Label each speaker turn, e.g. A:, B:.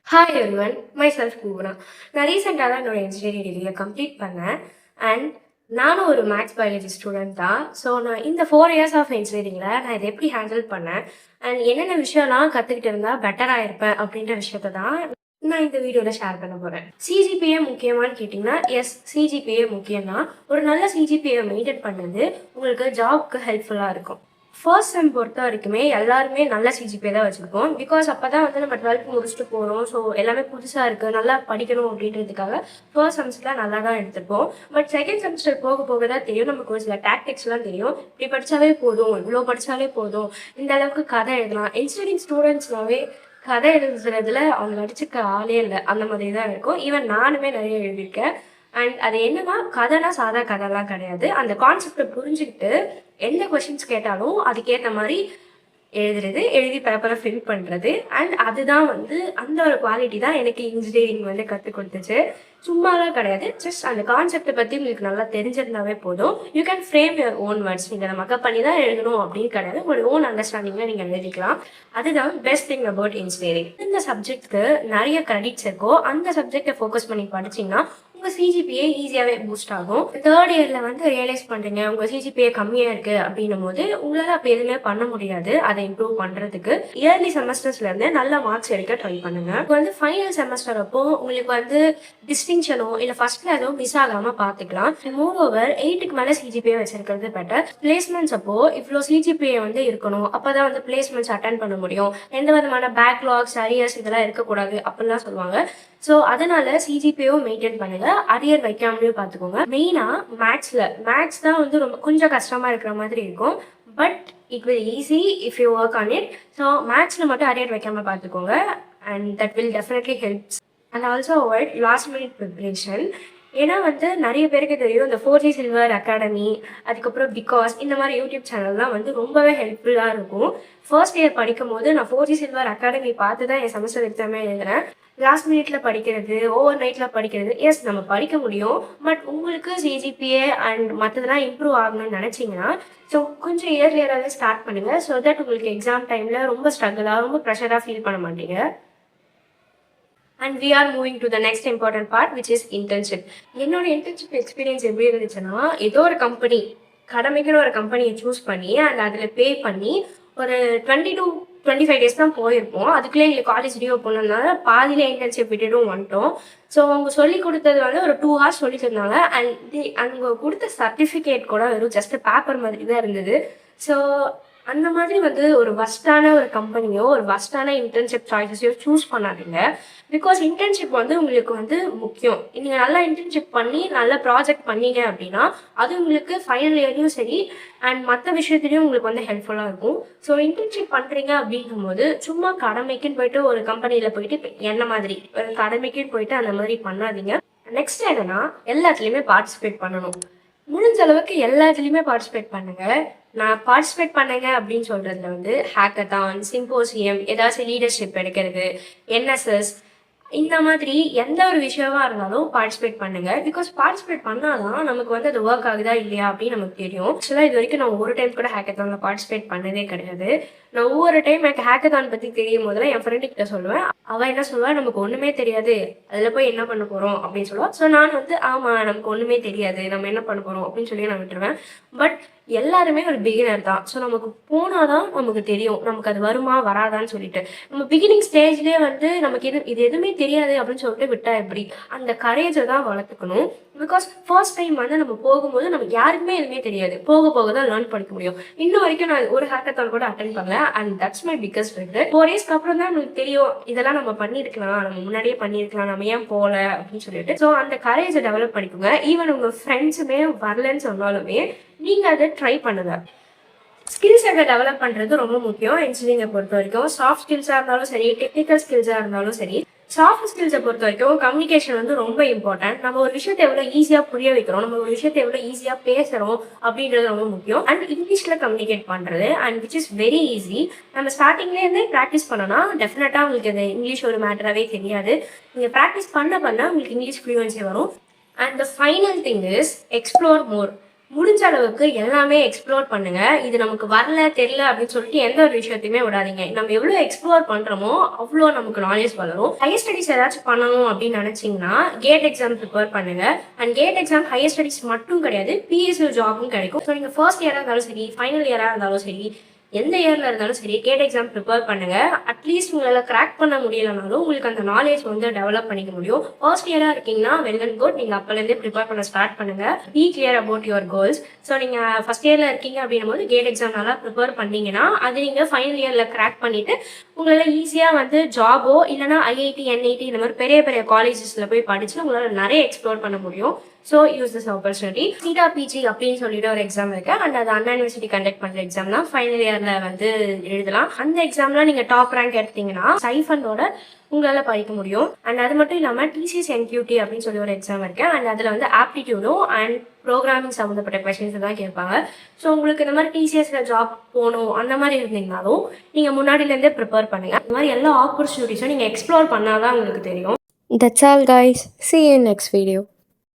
A: Hi everyone, myself Poorna. நான் ரீசெண்டாக தான் என்னோட இன்ஜினியரிங் டிகிரியை கம்ப்ளீட் பண்ணேன். அண்ட் நானும் ஒரு மேக்ஸ் பயாலஜி ஸ்டூடெண்ட் தான். ஸோ நான் இந்த 4 இயர்ஸ் ஆஃப் இன்ஜினியரிங்கில் நான் இதை எப்படி ஹேண்டில் பண்ணேன் அண்ட் என்னென்ன விஷயம்லாம் கற்றுக்கிட்டு இருந்தால் பெட்டராக இருப்பேன் அப்படின்ற விஷயத்த தான் நான் இந்த வீடியோவில் ஷேர் பண்ண போகிறேன். சிஜிபிஏ முக்கியமானு கேட்டிங்கன்னா, எஸ், சிஜிபிஏ முக்கியம் தான். ஒரு நல்ல சிஜிபிஏ மெயின்டைன் பண்ணது உங்களுக்கு ஜாப்க்கு ஹெல்ப்ஃபுல்லாக இருக்கும். ஃபர்ஸ்ட் செம் பொறுத்த வரைக்குமே எல்லாருமே நல்ல சிஜிபிஏ தான் வச்சுருக்கோம். பிகாஸ் அப்போ தான் வந்து நம்ம 12th முடிச்சுட்டு போகிறோம். ஸோ எல்லாமே புதுசாக இருக்குது, நல்லா படிக்கணும் அப்படின்றதுக்காக ஃபர்ஸ்ட் செமஸ்டரில் நல்லா தான் எடுத்துப்போம். பட் செகண்ட் செமஸ்டர் போக போக தான் தெரியும், நமக்கு ஒரு சில டாக்டிக்ஸ்லாம் தெரியும். இப்படி படித்தாலே போதும், இவ்வளோ படித்தாலே போதும், இந்த அளவுக்கு கதை எழுதலாம். இன்ஜினியரிங் ஸ்டூடெண்ட்ஸ்னாவே கதை எழுதுறதுல அவங்க அடிச்சுக்க ஆளே இல்லை, அந்த மாதிரி தான் இருக்கும். ஈவன் நானுமே நிறைய எழுதியிருக்கேன். அண்ட் அது என்னன்னா, கதைனா சாதா கதைலாம் கிடையாது. அந்த கான்செப்டை புரிஞ்சுக்கிட்டு எந்த கொஷின்ஸ் கேட்டாலும் அதுக்கேற்ற மாதிரி எழுதுறது, எழுதி பேப்பரை ஃபில் பண்ணுறது. அண்ட் அதுதான் வந்து அந்த ஒரு குவாலிட்டி தான் எனக்கு இன்ஜினியரிங் வந்து கற்றுக் கொடுத்துச்சு. சும்மாலாம் கிடையாது, ஜஸ்ட் அந்த கான்செப்டை பற்றி உங்களுக்கு நல்லா தெரிஞ்சிருந்தாவே போதும். You can frame your own words. நீங்கள் அதை மக்கப் பண்ணி தான் எழுதணும் அப்படின்னு கிடையாது, உங்களோட ஓன் அண்டர்ஸ்டாண்டிங்கில் நீங்கள் எழுதிக்கலாம். அதுதான் பெஸ்ட் திங் அபவுட் இன்ஜினியரிங். இந்த சப்ஜெக்ட்க்கு நிறைய கிரெடிட்ஸ் இருக்கோ அந்த சப்ஜெக்டை ஃபோக்கஸ் பண்ணி படிச்சிங்கன்னா உங்கள் சிஜிபிஏ ஈஸியாகவே பூஸ்ட் ஆகும். தேர்ட் இயரில் வந்து ரியலைஸ் பண்ணுறீங்க உங்கள் சிஜிபிஏ கம்மியாக இருக்குது அப்படின்னும் போது உங்களால் அப்போ எதுவுமே பண்ண முடியாது. அதை இம்ப்ரூவ் பண்ணுறதுக்கு இயர்லி செமஸ்டர்ஸ்லேருந்து நல்ல மார்க்ஸ் எடுக்க ட்ரை பண்ணுங்கள். இப்போ வந்து ஃபைனல் செமஸ்டர் அப்போ உங்களுக்கு வந்து டிஸ்டிங்ஷனோ இல்லை ஃபர்ஸ்ட் கிளாஸோ மிஸ் ஆகாமல் பார்த்துக்கலாம். மோர் ஓவர் 8க்கு மேலே சிஜிபிஏ வச்சிருக்கிறது பெட்டர். பிளேஸ்மெண்ட்ஸ் அப்போ இவ்வளோ சிஜிபிஏ வந்து இருக்கணும், அப்போ தான் வந்து பிளேஸ்மெண்ட்ஸ் அட்டன் பண்ண முடியும். எந்த விதமான பேக்லாக்ஸ், அரியர்ஸ் இதெல்லாம் இருக்கக்கூடாது அப்படிலாம் சொல்லுவாங்க. ஸோ அதனால சிஜிபிஏவும் மெயின்டைன் பண்ணுங்க, அரியர் வைக்காமலேயும் பார்த்துக்கோங்க. மெயினாக மேக்ஸ் தான் வந்து ரொம்ப கொஞ்சம் கஷ்டமாக இருக்கிற மாதிரி இருக்கும். But it will easy if you work on it. So மேக்ஸில் மட்டும் அரியர் வைக்காமல் பார்த்துக்கோங்க. And that will definitely helps. And also avoid last minute preparation. ஏன்னா வந்து நிறைய பேருக்கு தெரியும் இந்த 4G சில்வர் அகாடமி, அதுக்கப்புறம் பிகாஸ் இந்த மாதிரி யூடியூப் சேனல்லாம் வந்து ரொம்பவே ஹெல்ப்ஃபுல்லாக இருக்கும். ஃபர்ஸ்ட் இயர் படிக்கும் போது நான் 4G சில்வர் அகாடமி பார்த்து தான் என் செமஸ்டர் எக்ஸாமே எழுதுறேன். லாஸ்ட் மினிட்ல படிக்கிறது, ஓவர் நைட்ல படிக்கிறது, எஸ் நம்ம படிக்க முடியும். பட் உங்களுக்கு சிஜிபிஏ அண்ட் மற்றதெல்லாம் இம்ப்ரூவ் ஆகணும்னு நினச்சிங்கன்னா ஸோ கொஞ்சம் இயர்லியராகவே ஸ்டார்ட் பண்ணுங்க. ஸோ தட் உங்களுக்கு எக்ஸாம் டைமில் ரொம்ப ஸ்ட்ரகிளாக, ரொம்ப ப்ரெஷராக ஃபீல் பண்ண மாட்டீங்க. And we are moving to the next important part which is internship. என்னோட இன்டர்ன்ஷிப் எக்ஸ்பீரியன்ஸ் எப்படி இருந்துச்சுன்னா, ஏதோ ஒரு கம்பெனி கடமைக்குன்னு ஒரு கம்பெனியை சூஸ் பண்ணி அண்ட் அதில் பே பண்ணி ஒரு 20 to 25 days தான் போயிருப்போம். அதுக்குள்ளே எங்களுக்கு காலேஜ் ரீ ஓப்பனால பாதியிலே இன்டர்ன்ஷிப் விட்டுட்டும் வந்துட்டோம். ஸோ அவங்க சொல்லி கொடுத்தது வந்து ஒரு 2 hours சொல்லி தந்தாங்க. அண்ட் அவங்க கொடுத்த சர்டிஃபிகேட் கூட வெறும் ஜஸ்ட் பேப்பர் மாதிரி தான் இருந்தது. ஸோ அந்த மாதிரி வந்து ஒரு வஸ்டான ஒரு கம்பெனியோ ஒரு வஸ்டான இன்டர்ன்ஷிப் சாய்ஸஸையோ சூஸ் பண்ணாதீங்க. பிகாஸ் இன்டர்ன்ஷிப் வந்து உங்களுக்கு வந்து முக்கியம். நீங்கள் நல்லா இன்டர்ன்ஷிப் பண்ணி நல்ல ப்ராஜெக்ட் பண்ணீங்க அப்படின்னா அது உங்களுக்கு ஃபைனல் இயர்லையும் சரி அண்ட் மற்ற விஷயத்துலையும் உங்களுக்கு வந்து ஹெல்ப்ஃபுல்லாக இருக்கும். ஸோ இன்டர்ன்ஷிப் பண்ணுறீங்க அப்படிங்கும் போது சும்மா கடமைக்குன்னு போயிட்டு ஒரு கம்பெனியில் போயிட்டு என்ன மாதிரி ஒரு கடமைக்குன்னு போயிட்டு அந்த மாதிரி பண்ணாதீங்க. நெக்ஸ்ட் என்னன்னா, எல்லாத்துலேயுமே பார்ட்டிசிபேட் பண்ணணும். முடிஞ்ச அளவுக்கு எல்லாத்துலேயுமே பார்ட்டிசிபேட் பண்ணுங்க. நான் பார்ட்டிசிபேட் பண்ணுங்க அப்படின்னு சொல்றதுல வந்து ஹேக்கத்தான், சிம்போசியம், ஏதாச்சும் லீடர்ஷிப் எடுக்கிறது, என்எஸ்எஸ், இந்த மாதிரி எந்த ஒரு விஷயமா இருந்தாலும் பார்ட்டிசிபேட் பண்ணுங்க. பிகாஸ் பார்ட்டிசிபேட் பண்ணாதான் நமக்கு வந்து அது ஒர்க் ஆகுதா இல்லையா அப்படின்னு நமக்கு தெரியும். ஆக்சுவலாக இது வரைக்கும் நான் ஒரு டைம் கூட ஹேக்கத்தான்ல பார்ட்டிசிபேட் பண்ணதே கிடையாது. நான் ஒவ்வொரு டைம் எனக்கு ஹேக்கத்தான் பற்றி தெரியும் போதெல்லாம் என் ஃப்ரெண்டு கிட்ட சொல்லுவேன். அவள் என்ன சொல்லுவா, நமக்கு ஒன்றுமே தெரியாது, அதில் போய் என்ன பண்ண போகிறோம் அப்படின்னு சொல்லுவாள். ஸோ நான் வந்து ஆமாம், நமக்கு ஒன்றுமே தெரியாது, நம்ம என்ன பண்ண போகிறோம் அப்படின்னு சொல்லி நான் விட்டுருவேன். பட் எல்லாருமே ஒரு பிகினர் தான். ஸோ நமக்கு போனாதான் நமக்கு தெரியும் நமக்கு அது வருமா வராதான்னு சொல்லிட்டு. நம்ம பிகினிங் ஸ்டேஜ்லேயே வந்து நமக்கு இது எதுவுமே தெரியாது அப்படின்னு சொல்லிட்டு விட்டா எப்படி? அந்த கரேஜை தான் வளர்த்துக்கணும். பிகாஸ் ஃபர்ஸ்ட் டைம் வந்து நம்ம போகும்போது நமக்கு யாருக்குமே எதுவுமே தெரியாது, போக போக தான் லேர்ன் பண்ணிக்க முடியும். இன்னும் வரைக்கும் நான் ஒரு ஹேக்கத்தான் கூட அட்டென்ட் பண்ணல. And that's my biggest regret. 4 days அப்புறம் தான் நமக்கு தெரியும் இதெல்லாம் நம்ம பண்ணியிருக்கலாம், நம்ம முன்னாடியே பண்ணியிருக்கலாம், நம்ம ஏன் போகல அப்படின்னு சொல்லிட்டு. ஸோ அந்த கரேஜை டெவலப் பண்ணிக்கோங்க. ஈவன் உங்கள் ஃப்ரெண்ட்ஸுமே வரலன்னு சொன்னாலுமே நீங்கள் அதை ட்ரை பண்ணுங்க. ஸ்கில்ஸ் அதை டெவலப் பண்ணுறது ரொம்ப முக்கியம். இன்ஜினியரிங்கை பொறுத்த வரைக்கும் சாஃப்ட் ஸ்கில்ஸாக இருந்தாலும் சரி, டெக்னிக்கல் ஸ்கில்ஸாக இருந்தாலும் சரி. சாஃப்ட் ஸ்கில்ஸை பொறுத்த வரைக்கும் கம்யூனிகேஷன் வந்து ரொம்ப இம்பார்ட்டன்ட். நம்ம ஒரு விஷயத்தை எவ்வளோ ஈஸியாக புரிய வைக்கிறோம், நம்ம ஒரு விஷயத்தை எவ்வளோ ஈஸியாக பேசுகிறோம் அப்படின்றது ரொம்ப முக்கியம். அண்ட் இங்கிலீஷில் கம்யூனிகேட் பண்ணுறது and which is very easy. நம்ம ஸ்டார்டிங்லேருந்தே ப்ராக்டிஸ் பண்ணோன்னா டெஃபினட்டாக உங்களுக்கு அது இங்கிலீஷ் ஒரு மேட்டராகவே தெரியாது. நீங்கள் ப்ராக்டிஸ் பண்ண உங்களுக்கு இங்கிலீஷ் ஃப்ளூயன்சி வரும். And the final thing is explore மோர். முடிஞ்ச அளவுக்கு எல்லாமே எக்ஸ்ப்ளோர் பண்ணுங்க. இது நமக்கு வரல, தெரியல அப்படின்னு சொல்லிட்டு எந்த ஒரு விஷயத்தையுமே விடாதீங்க. நம்ம எவ்வளோ எக்ஸ்ப்ளோர் பண்றோமோ, அவ்வளோ நமக்கு நாலேஜ் வளரும். ஹையர் ஸ்டடீஸ் ஏதாச்சும் பண்ணணும் அப்படின்னு நினைச்சீங்கன்னா, கேட் எக்ஸாம் ப்ரிப்பேர் பண்ணுங்க. And GATE exam higher studies மட்டும் கிடையாது, பிஎஸ்யூ ஜாபும் கிடைக்கும். ஸோ நீங்க ஃபர்ஸ்ட் இயரா இருந்தாலும் சரி, ஃபைனல் இயரா இருந்தாலும் சரி, எந்த இயர்ல இருந்தாலும் சரி கேட் எக்ஸாம் ப்ரிப்பேர் பண்ணுங்க. அட்லீஸ்ட் உங்களால் கிராக் பண்ண முடியலனாலும் உங்களுக்கு அந்த நாலேஜ் வந்து டெவலப் பண்ணிக்க முடியும். ஃபர்ஸ்ட் இயரா இருக்கீங்கன்னா வெல் அண்ட் குட். நீங்க அப்பலேருந்தே ப்ரிப்பேர் பண்ண ஸ்டார்ட் பண்ணுங்க. B clear about your goals. So நீங்க ஃபர்ஸ்ட் இயர்ல இருக்கீங்க அப்படின்னும் போது கேட் எக்ஸாம் நல்லா ப்ரிப்பேர் பண்ணீங்கன்னா அது நீங்க ஃபைனல் இயர்ல கிராக் பண்ணிட்டு உங்களால் ஈஸியாக வந்து ஜாபோ இல்லைனா ஐஐடி என்ஐடி இந்த மாதிரி பெரிய பெரிய காலேஜஸ்ல போய் படிச்சு உங்களால் நிறைய எக்ஸ்ப்ளோர் பண்ண முடியும். So use this opportunity. CEETA PG அப்படின்னு சொல்லிட்டு ஒரு எக்ஸாம் இருக்கு. அண்ட் அது அண்ணா யூனிவர்சிட்டி கண்டக்ட் பண்ற எக்ஸாம் தான். ஃபைனல் இயர்ல வந்து எழுதலாம். அந்த எக்ஸாம்ல நீங்க டாப் ரேங்க் எடுத்தீங்கன்னா ஸ்டைஃபண்டோட உங்களால படிக்க முடியும். அண்ட் அது மட்டும் இல்லாம டிசிஎஸ் என்கியூடி அப்படின்னு சொல்லி ஒரு எக்ஸாம் இருக்கு. அண்ட் அதுல வந்து ஆப்டிடியூடும் அண்ட் ப்ரோக்ராமிங் சம்மந்தப்பட்ட கொஸ்டின்ஸ் தான் கேட்பாங்க. ஸோ உங்களுக்கு இந்த மாதிரி டிசிஎஸ்ல ஜாப் போகணும் அந்த மாதிரி இருந்தீங்கனாலும் நீங்க முன்னாடிலேருந்தே ப்ரிப்பேர் பண்ணுங்க. இந்த மாதிரி எல்லா ஆப்பர்ச்சுனிட்டிஸும் நீங்க எக்ஸ்ப்ளோர் பண்ணாதான் உங்களுக்கு தெரியும்.
B: That's all, guys. See you in next video.